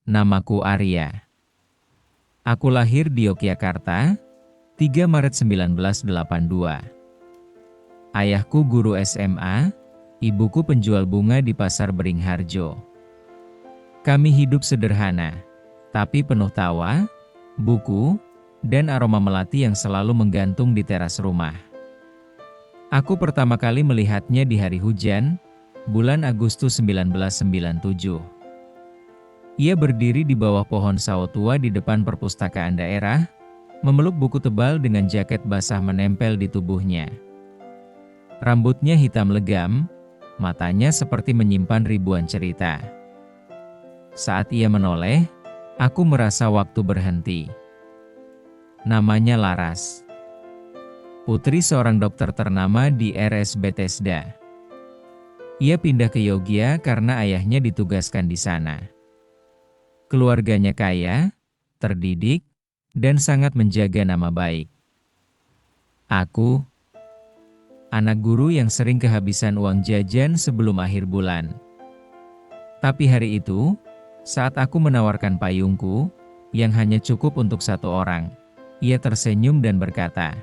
Namaku Arya. Aku lahir di Yogyakarta, 3 Maret 1982. Ayahku guru SMA, ibuku penjual bunga di Pasar Beringharjo. Kami hidup sederhana, tapi penuh tawa, buku, dan aroma melati yang selalu menggantung di teras rumah. Aku pertama kali melihatnya di hari hujan, bulan Agustus 1997. Ia berdiri di bawah pohon sawo tua di depan perpustakaan daerah, memeluk buku tebal dengan jaket basah menempel di tubuhnya. Rambutnya hitam legam, matanya seperti menyimpan ribuan cerita. Saat ia menoleh, aku merasa waktu berhenti. Namanya Laras. Putri seorang dokter ternama di RS Bethesda. Ia pindah ke Yogyakarta karena ayahnya ditugaskan di sana. Keluarganya kaya, terdidik, dan sangat menjaga nama baik. Aku, anak guru yang sering kehabisan uang jajan sebelum akhir bulan. Tapi hari itu, saat aku menawarkan payungku, yang hanya cukup untuk satu orang, ia tersenyum dan berkata,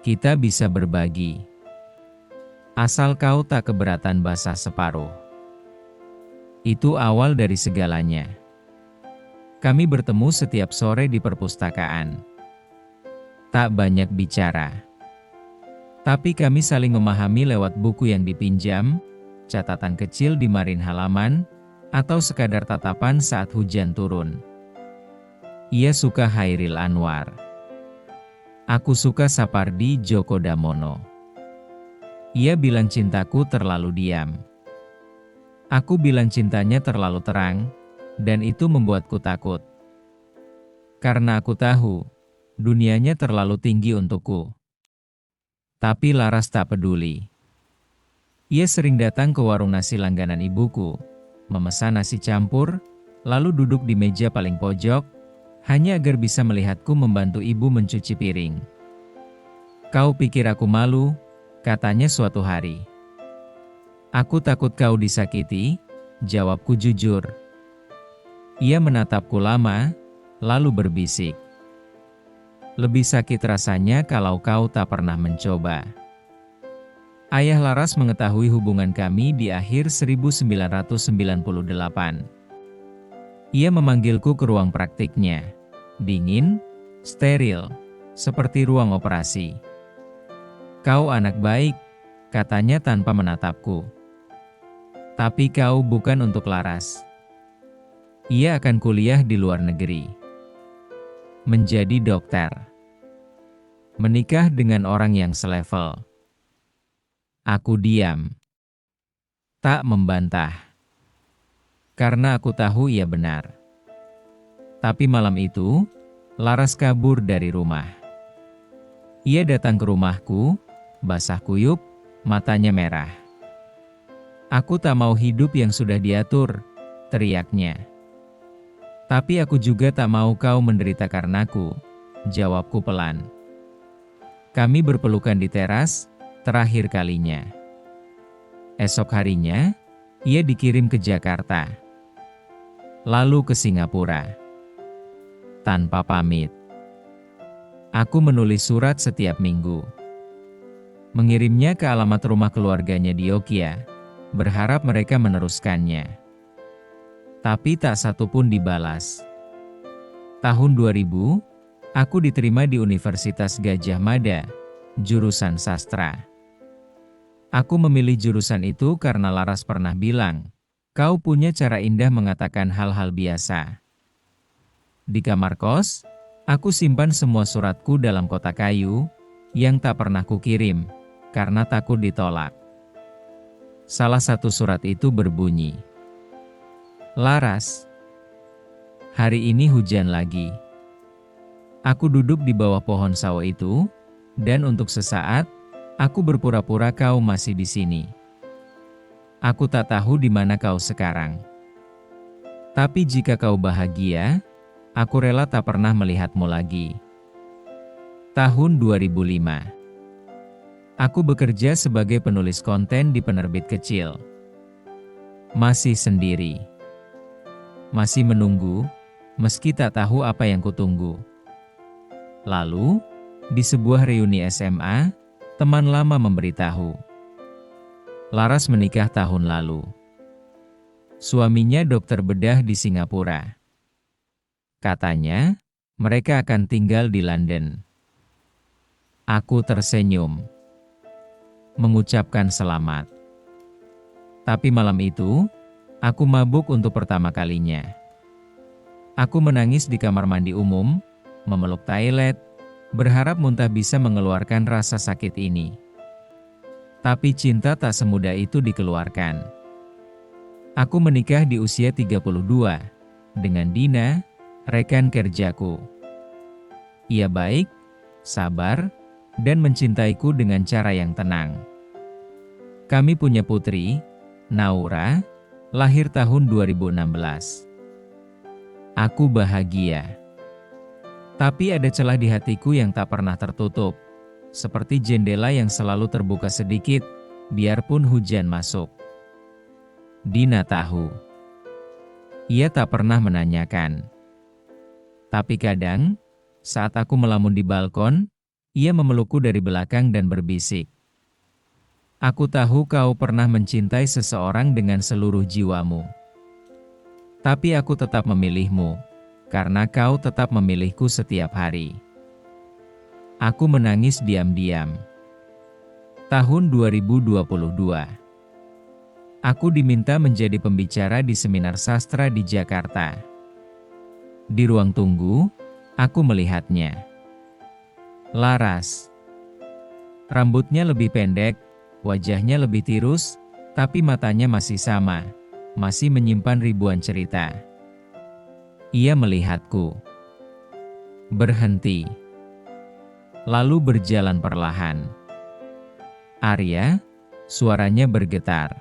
"Kita bisa berbagi. Asal kau tak keberatan basah separuh." Itu awal dari segalanya. Kami bertemu setiap sore di perpustakaan. Tak banyak bicara. Tapi kami saling memahami lewat buku yang dipinjam, catatan kecil di marin halaman, atau sekadar tatapan saat hujan turun. Ia suka Hairil Anwar. Aku suka Sapardi Djoko Damono. Ia bilang cintaku terlalu diam. Aku bilang cintanya terlalu terang, dan itu membuatku takut. Karena aku tahu, dunianya terlalu tinggi untukku. Tapi Laras tak peduli. Ia sering datang ke warung nasi langganan ibuku, memesan nasi campur, lalu duduk di meja paling pojok, hanya agar bisa melihatku membantu ibu mencuci piring. "Kau pikir aku malu?" katanya suatu hari. "Aku takut kau disakiti," jawabku jujur. Ia menatapku lama, lalu berbisik, "Lebih sakit rasanya kalau kau tak pernah mencoba." Ayah Laras mengetahui hubungan kami di akhir 1998. Ia memanggilku ke ruang praktiknya. Dingin, steril, seperti ruang operasi. "Kau anak baik," katanya tanpa menatapku. "Tapi kau bukan untuk Laras. Ia akan kuliah di luar negeri. Menjadi dokter. Menikah dengan orang yang selevel." Aku diam. Tak membantah. Karena aku tahu ia benar. Tapi malam itu, Laras kabur dari rumah. Ia datang ke rumahku, basah kuyup, matanya merah. "Aku tak mau hidup yang sudah diatur," teriaknya. "Tapi aku juga tak mau kau menderita karenaku," jawabku pelan. Kami berpelukan di teras, terakhir kalinya. Esok harinya, ia dikirim ke Jakarta. Lalu ke Singapura. Tanpa pamit. Aku menulis surat setiap minggu. Mengirimnya ke alamat rumah keluarganya di Yogyakarta, berharap mereka meneruskannya. Tapi tak satu pun dibalas. Tahun 2000, aku diterima di Universitas Gadjah Mada, jurusan sastra. Aku memilih jurusan itu karena Laras pernah bilang, "Kau punya cara indah mengatakan hal-hal biasa." Di kamar kos, aku simpan semua suratku dalam kotak kayu, yang tak pernah kukirim, karena takut ditolak. Salah satu surat itu berbunyi, "Laras, hari ini hujan lagi. Aku duduk di bawah pohon sawo itu, dan untuk sesaat, aku berpura-pura kau masih di sini. Aku tak tahu di mana kau sekarang. Tapi jika kau bahagia, aku rela tak pernah melihatmu lagi." Tahun 2005. Aku bekerja sebagai penulis konten di penerbit kecil. Masih sendiri. Masih menunggu, meski tak tahu apa yang kutunggu. Lalu, di sebuah reuni SMA, teman lama memberitahu. Laras menikah tahun lalu. Suaminya dokter bedah di Singapura. Katanya, mereka akan tinggal di London. Aku tersenyum, mengucapkan selamat. Tapi malam itu, aku mabuk untuk pertama kalinya. Aku menangis di kamar mandi umum, memeluk toilet, berharap muntah bisa mengeluarkan rasa sakit ini. Tapi cinta tak semudah itu dikeluarkan. Aku menikah di usia 32, dengan Dina, rekan kerjaku. Ia baik, sabar, dan mencintaiku dengan cara yang tenang. Kami punya putri, Naura, lahir tahun 2016. Aku bahagia. Tapi ada celah di hatiku yang tak pernah tertutup, seperti jendela yang selalu terbuka sedikit, biarpun hujan masuk. Dina tahu. Ia tak pernah menanyakan. Tapi kadang, saat aku melamun di balkon, ia memelukku dari belakang dan berbisik. Aku tahu kau pernah mencintai seseorang dengan seluruh jiwamu. Tapi aku tetap memilihmu, karena kau tetap memilihku setiap hari. Aku menangis diam-diam. Tahun 2022. Aku diminta menjadi pembicara di seminar sastra di Jakarta. Di ruang tunggu, aku melihatnya. Laras. Rambutnya lebih pendek, wajahnya lebih tirus, tapi matanya masih sama, masih menyimpan ribuan cerita. Ia melihatku. Berhenti. Lalu berjalan perlahan. Arya, suaranya bergetar.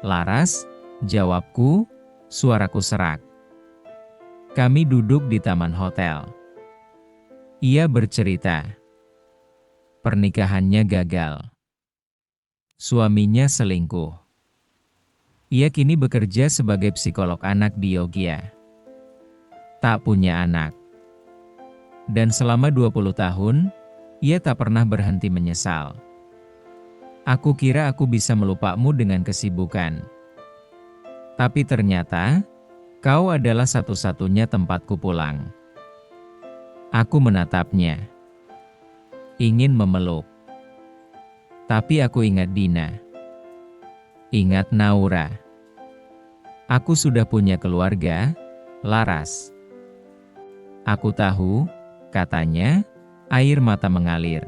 Laras, jawabku, suaraku serak. Kami duduk di taman hotel. Ia bercerita. Pernikahannya gagal. Suaminya selingkuh. Ia kini bekerja sebagai psikolog anak di Yogyakarta. Tak punya anak. Dan selama 20 tahun, ia tak pernah berhenti menyesal. Aku kira aku bisa melupamu dengan kesibukan. Tapi ternyata, kau adalah satu-satunya tempatku pulang. Aku menatapnya. Ingin memeluk. Tapi aku ingat Dina. Ingat Naura. Aku sudah punya keluarga, Laras. Aku tahu, katanya, air mata mengalir.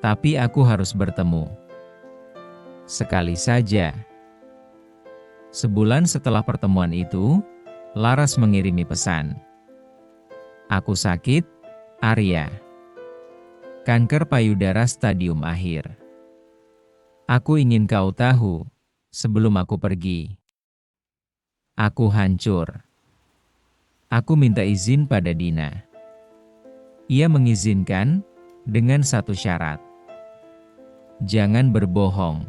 Tapi aku harus bertemu. Sekali saja. Sebulan setelah pertemuan itu, Laras mengirimi pesan. Aku sakit, Arya. Kanker payudara stadium akhir. Aku ingin kau tahu, sebelum aku pergi. Aku hancur. Aku minta izin pada Dina. Ia mengizinkan, dengan satu syarat. Jangan berbohong.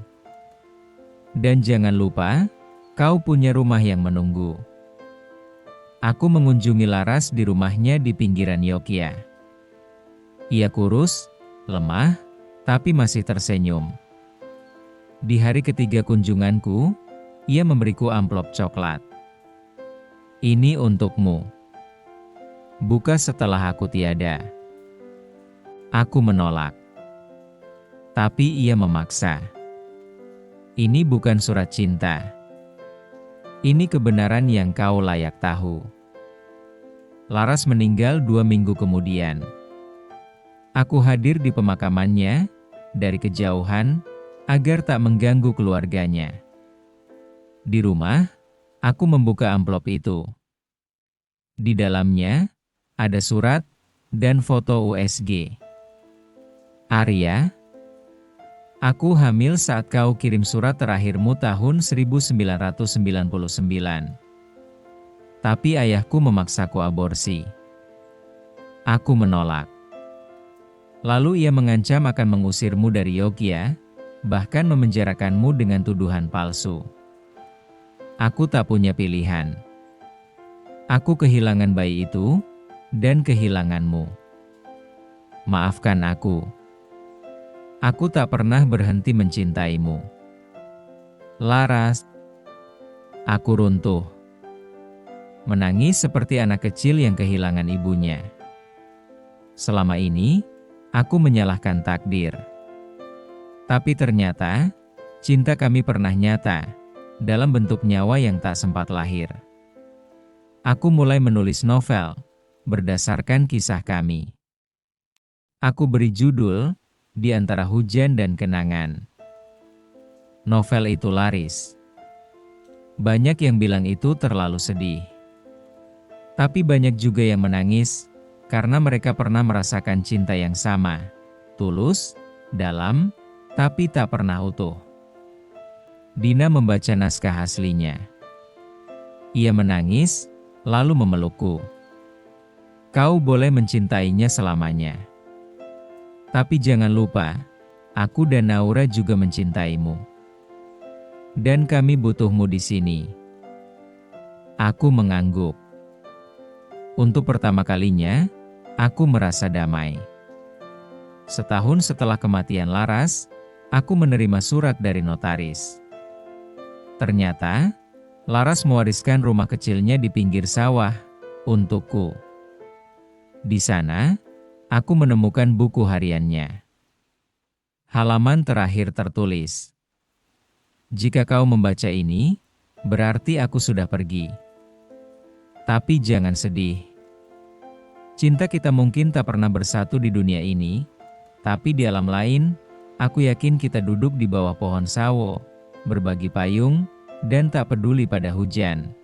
Dan jangan lupa, kau punya rumah yang menunggu. Aku mengunjungi Laras di rumahnya di pinggiran Yogyakarta. Ia kurus, lemah, tapi masih tersenyum. Di hari ketiga kunjunganku, ia memberiku amplop coklat. Ini untukmu. Buka setelah aku tiada. Aku menolak. Tapi ia memaksa. Ini bukan surat cinta. Ini kebenaran yang kau layak tahu. Laras meninggal 2 minggu kemudian. Aku hadir di pemakamannya, dari kejauhan, agar tak mengganggu keluarganya. Di rumah, aku membuka amplop itu. Di dalamnya, ada surat, dan foto USG. Arya, aku hamil saat kau kirim surat terakhirmu tahun 1999. Tapi ayahku memaksaku aborsi. Aku menolak. Lalu ia mengancam akan mengusirmu dari Yogyakarta, bahkan memenjarakanmu dengan tuduhan palsu. Aku tak punya pilihan. Aku kehilangan bayi itu, dan kehilanganmu. Maafkan aku. Aku tak pernah berhenti mencintaimu. Laras. Aku runtuh. Menangis seperti anak kecil yang kehilangan ibunya. Selama ini, aku menyalahkan takdir. Tapi ternyata, cinta kami pernah nyata, dalam bentuk nyawa yang tak sempat lahir. Aku mulai menulis novel, berdasarkan kisah kami. Aku beri judul, Di Antara Hujan dan Kenangan. Novel itu laris. Banyak yang bilang itu terlalu sedih. Tapi banyak juga yang menangis, karena mereka pernah merasakan cinta yang sama, tulus, dalam, tapi tak pernah utuh. Dina membaca naskah aslinya. Ia menangis, lalu memelukku. Kau boleh mencintainya selamanya. Tapi jangan lupa, aku dan Naura juga mencintaimu. Dan kami butuhmu di sini. Aku mengangguk. Untuk pertama kalinya, aku merasa damai. Setahun setelah kematian Laras, aku menerima surat dari notaris. Ternyata, Laras mewariskan rumah kecilnya di pinggir sawah untukku. Di sana, aku menemukan buku hariannya. Halaman terakhir tertulis, "Jika kau membaca ini, berarti aku sudah pergi. Tapi jangan sedih. Cinta kita mungkin tak pernah bersatu di dunia ini, tapi di alam lain, aku yakin kita duduk di bawah pohon sawo, berbagi payung, dan tak peduli pada hujan."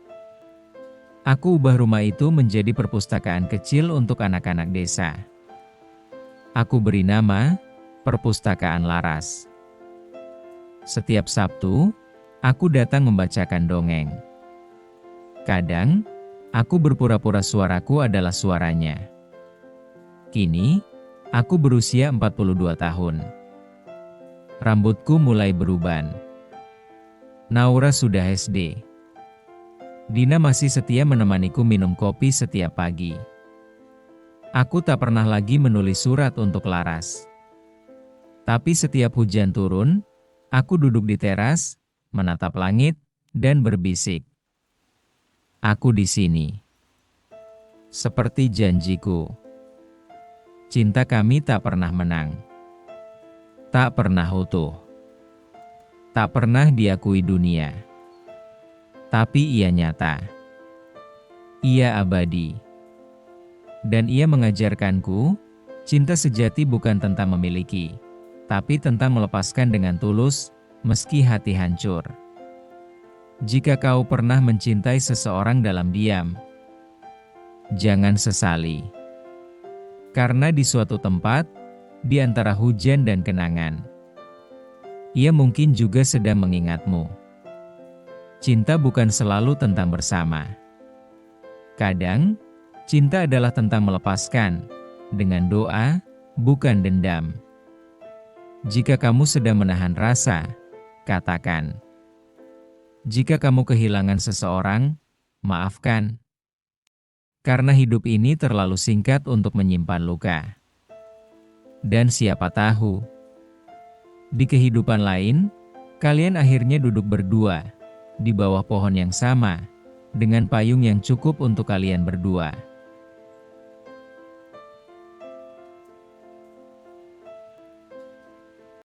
Aku ubah rumah itu menjadi perpustakaan kecil untuk anak-anak desa. Aku beri nama Perpustakaan Laras. Setiap Sabtu, aku datang membacakan dongeng. Kadang, aku berpura-pura suaraku adalah suaranya. Kini, aku berusia 42 tahun. Rambutku mulai beruban. Naura sudah SD. Dina masih setia menemaniku minum kopi setiap pagi. Aku tak pernah lagi menulis surat untuk Laras. Tapi setiap hujan turun, aku duduk di teras, menatap langit, dan berbisik. Aku di sini. Seperti janjiku. Cinta kami tak pernah menang. Tak pernah utuh. Tak pernah diakui dunia. Tapi ia nyata. Ia abadi. Dan ia mengajarkanku, cinta sejati bukan tentang memiliki, tapi tentang melepaskan dengan tulus, meski hati hancur. Jika kau pernah mencintai seseorang dalam diam, jangan sesali. Karena di suatu tempat, di antara hujan dan kenangan, ia mungkin juga sedang mengingatmu. Cinta bukan selalu tentang bersama. Kadang, cinta adalah tentang melepaskan, dengan doa, bukan dendam. Jika kamu sedang menahan rasa, katakan. Jika kamu kehilangan seseorang, maafkan. Karena hidup ini terlalu singkat untuk menyimpan luka. Dan siapa tahu, di kehidupan lain, kalian akhirnya duduk berdua, di bawah pohon yang sama, dengan payung yang cukup untuk kalian berdua.